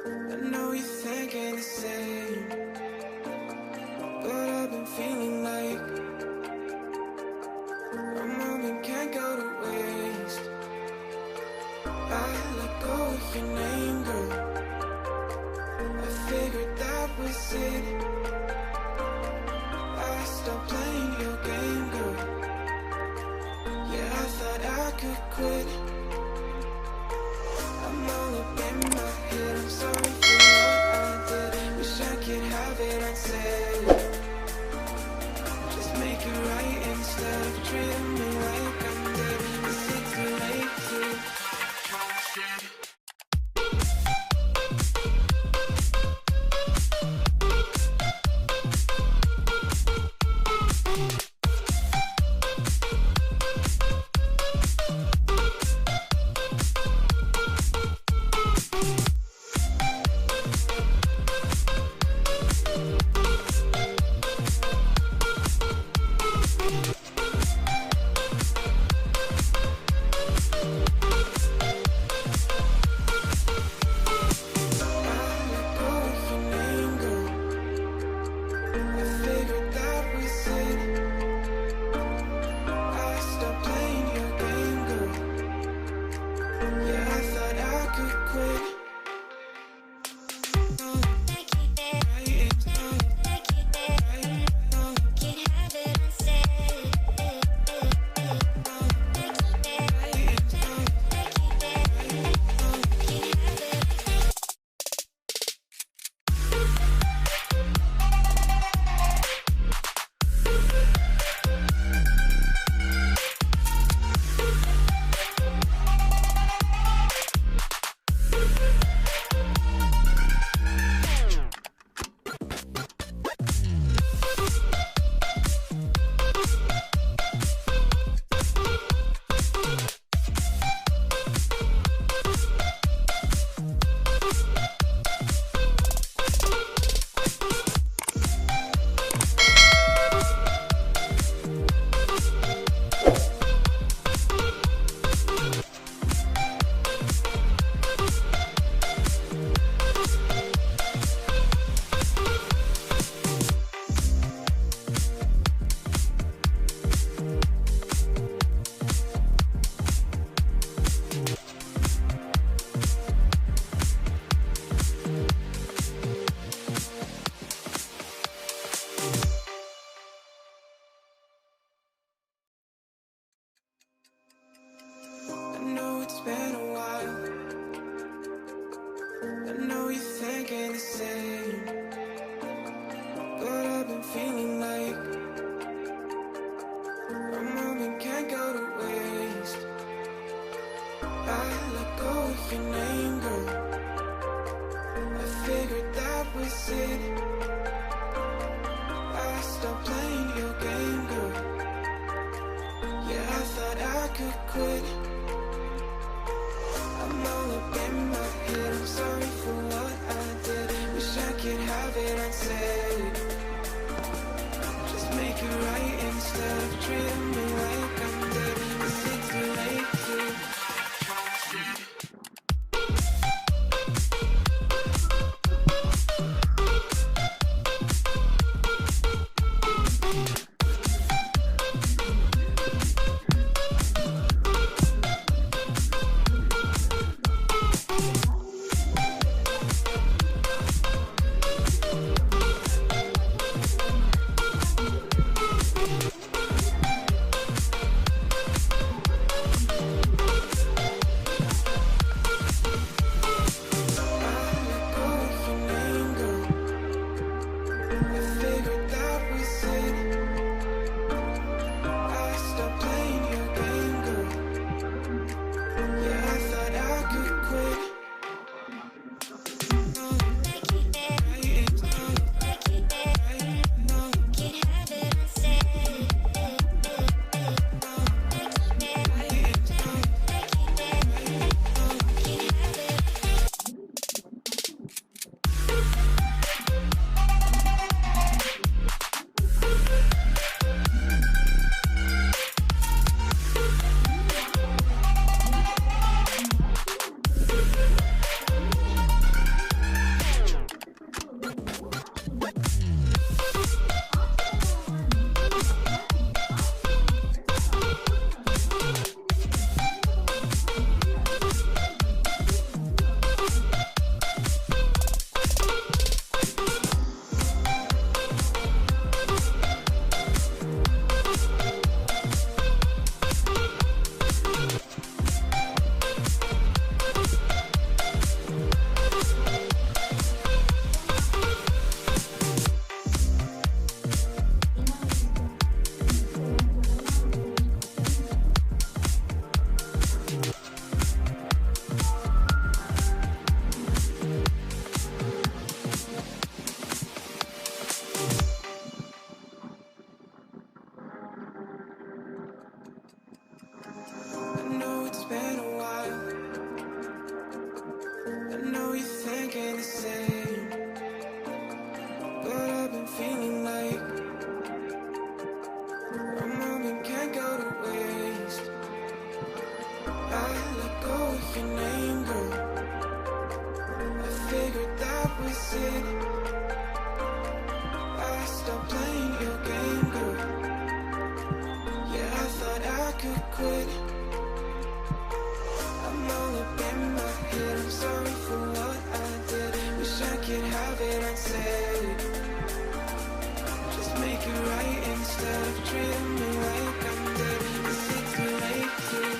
I know you're thinking the same, but I've been feeling like a moment can't go to waste. I let go of your name, girl. I figured that was it. I stopped playing your game, girl. Yeah, I thought I could quit. I'm all up in my head, I'm sorry for what I did. Wish I could have it unsaid. Just make it right instead of treating me like I'm dead. Is it too late to try shit? I know it's been a while. I know you're thinking the same, but I've been feeling like a moment can't go to waste. I let go of your name, girl. I figured that was it. I stopped playing your game, girl. Yeah, I thought I could quit. I'm all up in my head, I'm sorry for what I did. Wish I could have it unsaid. Just make it right instead of treating me like I'm dead. Is it too late to try shit? you're thinking the same, but I've been feeling like a moment can't go to waste. I let go of your name, girl. I figured that was it. I stopped playing your game, girl. Yeah, I thought I could quit. I'm all up in my head, I'm sorry for what I did. Wish I could have it unsaid. Just make it right instead of treating me like I'm dead. Is it too late to